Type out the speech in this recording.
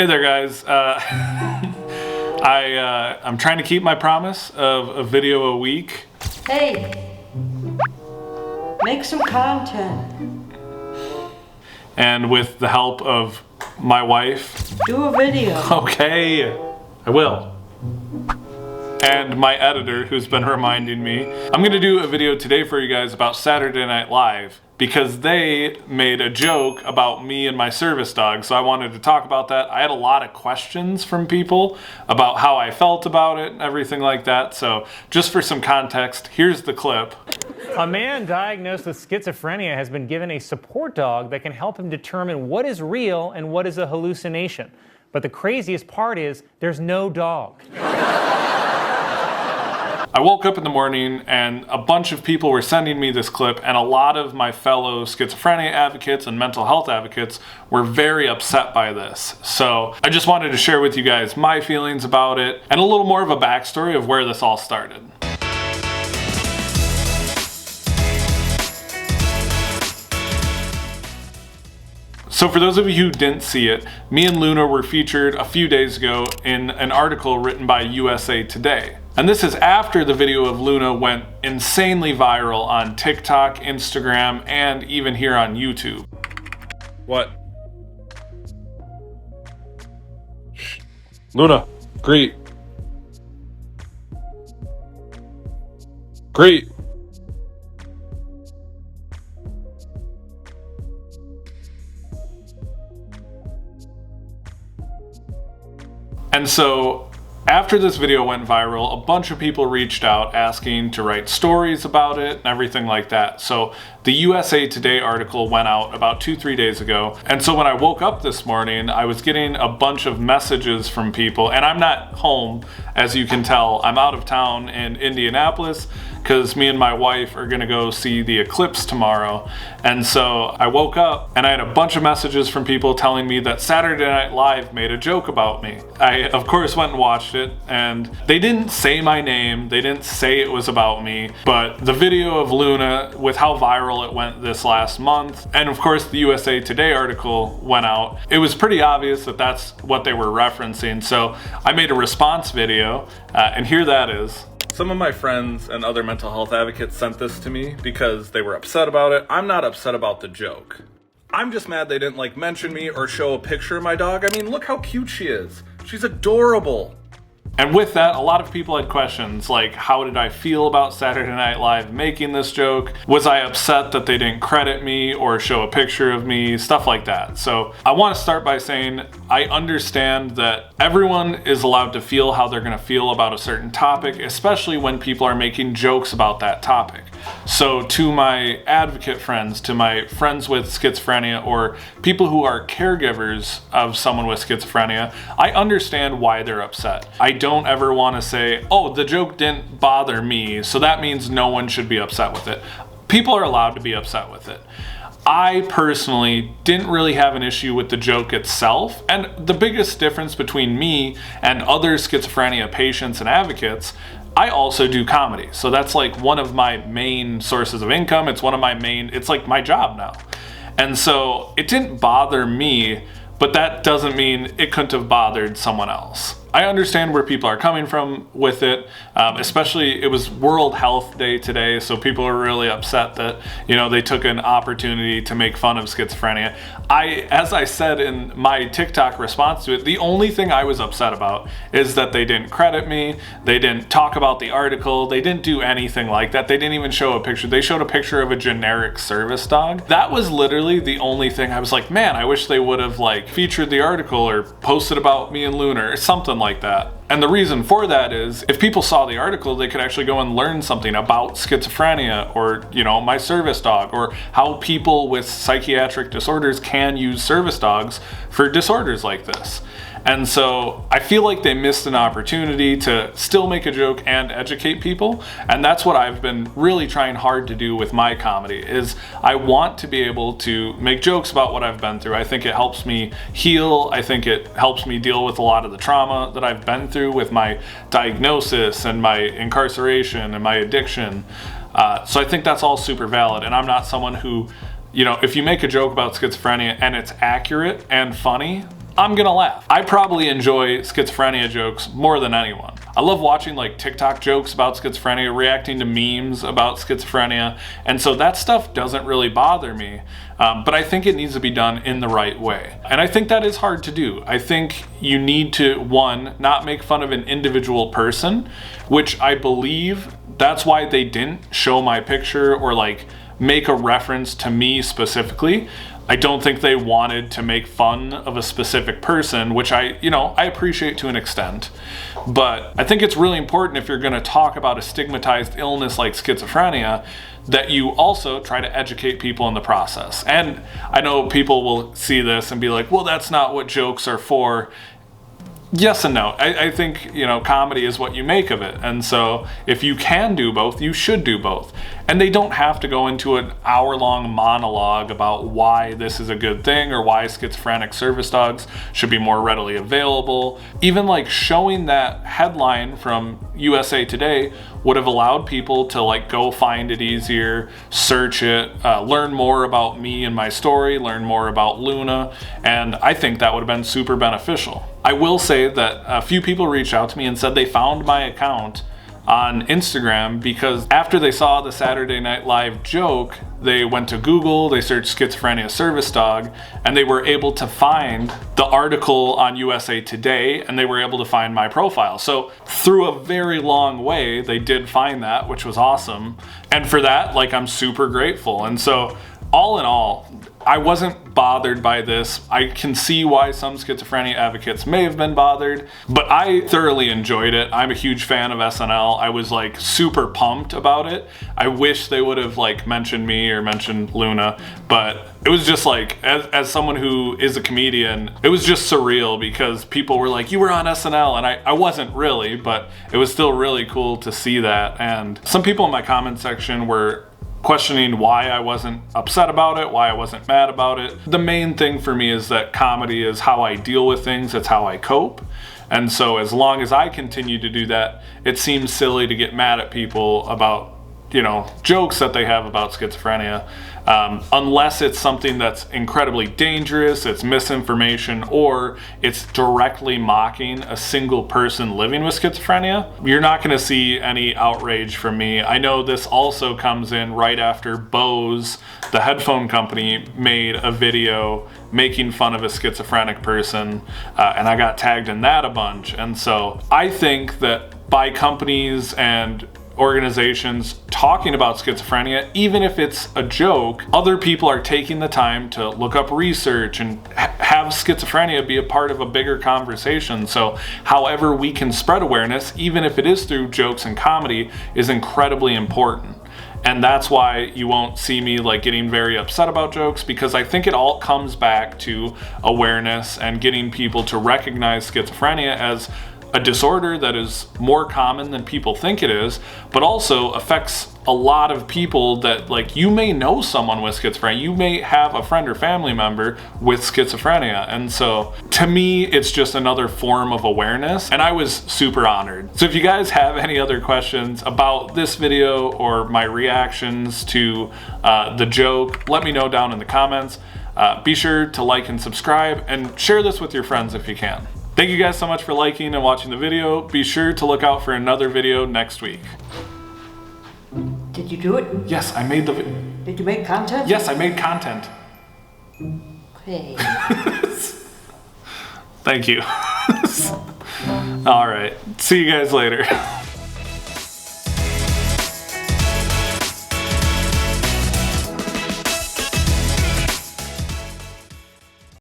Hey there, guys. I'm trying to keep my promise of a video a week. Hey, make some content. And with the help of my wife. Do a video. Okay, I will. And my editor, who's been reminding me. I'm gonna do a video today for you guys about Saturday Night Live because they made a joke about me and my service dog, so I wanted to talk about that. I had a lot of questions from people about how I felt about it and everything like that, so just for some context, here's the clip. A man diagnosed with schizophrenia has been given a support dog that can help him determine what is real and what is a hallucination. But the craziest part is, there's no dog. I woke up in the morning and a bunch of people were sending me this clip, and a lot of my fellow schizophrenia advocates and mental health advocates were very upset by this. So I just wanted to share with you guys my feelings about it and a little more of a backstory of where this all started. So for those of you who didn't see it, me and Luna were featured a few days ago in an article written by USA Today. And this is after the video of Luna went insanely viral on TikTok, Instagram, and even here on YouTube. What? Shh. Luna, greet. Greet. And so after this video went viral, a bunch of people reached out asking to write stories about it and everything like that. So the USA Today article went out about 2-3 days ago. And so when I woke up this morning, I was getting a bunch of messages from people, and I'm not home, as you can tell. I'm out of town in Indianapolis because me and my wife are gonna go see the eclipse tomorrow. And so I woke up and I had a bunch of messages from people telling me that Saturday Night Live made a joke about me. I, of course, went and watched it, and they didn't say my name, they didn't say it was about me, but the video of Luna, with how viral it went this last month, and of course the USA Today article went out, it was pretty obvious that that's what they were referencing. So I made a response video, and here that is. Some of my friends and other mental health advocates sent this to me because they were upset about it. I'm not upset about the joke. I'm just mad they didn't mention me or show a picture of my dog. I mean, look how cute she is. She's adorable. And with that, a lot of people had questions like, how did I feel about Saturday Night Live making this joke? Was I upset that they didn't credit me or show a picture of me? Stuff like that. So I want to start by saying I understand that everyone is allowed to feel how they're going to feel about a certain topic, especially when people are making jokes about that topic. So to my advocate friends, to my friends with schizophrenia, or people who are caregivers of someone with schizophrenia, I understand why they're upset. I don't ever want to say, oh, the joke didn't bother me, so that means no one should be upset with it. People are allowed to be upset with it. I personally didn't really have an issue with the joke itself, and the biggest difference between me and other schizophrenia patients and advocates, I also do comedy. So that's like one of my main sources of income. It's like my job now. And so it didn't bother me, but that doesn't mean it couldn't have bothered someone else. I understand where people are coming from with it, especially it was World Health Day today, so people are really upset that, they took an opportunity to make fun of schizophrenia. As I said in my TikTok response to it, the only thing I was upset about is that they didn't credit me, they didn't talk about the article, they didn't do anything like that, they didn't even show a picture. They showed a picture of a generic service dog. That was literally the only thing I was like, man, I wish they would have featured the article or posted about me and Luna or something like that. And the reason for that is if people saw the article, they could actually go and learn something about schizophrenia or, my service dog, or how people with psychiatric disorders can use service dogs for disorders like this. And so I feel like they missed an opportunity to still make a joke and educate people. And that's what I've been really trying hard to do with my comedy, is I want to be able to make jokes about what I've been through. I think it helps me heal. I think it helps me deal with a lot of the trauma that I've been through with my diagnosis and my incarceration and my addiction. So I think that's all super valid. And I'm not someone who, if you make a joke about schizophrenia and it's accurate and funny, I'm gonna laugh. I probably enjoy schizophrenia jokes more than anyone. I love watching like TikTok jokes about schizophrenia, reacting to memes about schizophrenia, and so that stuff doesn't really bother me, but I think it needs to be done in the right way. And I think that is hard to do. I think you need to, one, not make fun of an individual person, which I believe that's why they didn't show my picture or like make a reference to me specifically. I don't think they wanted to make fun of a specific person, which I appreciate to an extent. But I think it's really important if you're going to talk about a stigmatized illness like schizophrenia, that you also try to educate people in the process. And I know people will see this and be like, well, that's not what jokes are for. Yes and no. I think, comedy is what you make of it. And so if you can do both, you should do both. And they don't have to go into an hour-long monologue about why this is a good thing or why schizophrenic service dogs should be more readily available. Even like showing that headline from USA Today would have allowed people to like go find it easier, search it, learn more about me and my story, learn more about Luna, and I think that would have been super beneficial. I will say that a few people reached out to me and said they found my account on Instagram because after they saw the Saturday Night Live joke, they went to Google, they searched schizophrenia service dog, and they were able to find the article on USA Today, and they were able to find my profile. So through a very long way, they did find that, which was awesome. And for that, like, I'm super grateful. And so all in all, I wasn't bothered by this. I can see why some schizophrenia advocates may have been bothered, but I thoroughly enjoyed it. I'm a huge fan of SNL. I was like super pumped about it. I wish they would have like mentioned me or mentioned Luna, but it was just like, as someone who is a comedian, it was just surreal because people were like, you were on SNL, and I wasn't really, but it was still really cool to see that. And some people in my comment section were questioning why I wasn't upset about it, why I wasn't mad about it. The main thing for me is that comedy is how I deal with things, it's how I cope. And so as long as I continue to do that, it seems silly to get mad at people about, jokes that they have about schizophrenia, unless it's something that's incredibly dangerous, it's misinformation, or it's directly mocking a single person living with schizophrenia. You're not going to see any outrage from me. I know this also comes in right after Bose, the headphone company, made a video making fun of a schizophrenic person, and I got tagged in that a bunch. And so I think that by companies and organizations talking about schizophrenia, even if it's a joke, other people are taking the time to look up research and have schizophrenia be a part of a bigger conversation. So however we can spread awareness, even if it is through jokes and comedy, is incredibly important. And that's why you won't see me like getting very upset about jokes, because I think it all comes back to awareness and getting people to recognize schizophrenia as a disorder that is more common than people think it is, but also affects a lot of people that, like, you may know someone with schizophrenia, you may have a friend or family member with schizophrenia. And so to me, it's just another form of awareness, and I was super honored. So if you guys have any other questions about this video or my reactions to the joke, let me know down in the comments. Be sure to like and subscribe, and share this with your friends if you can. Thank you guys so much for liking and watching the video. Be sure to look out for another video next week. Did you do it? Yes, I made the video. Did you make content? Yes, I made content. Hey. Thank you. All right. See you guys later.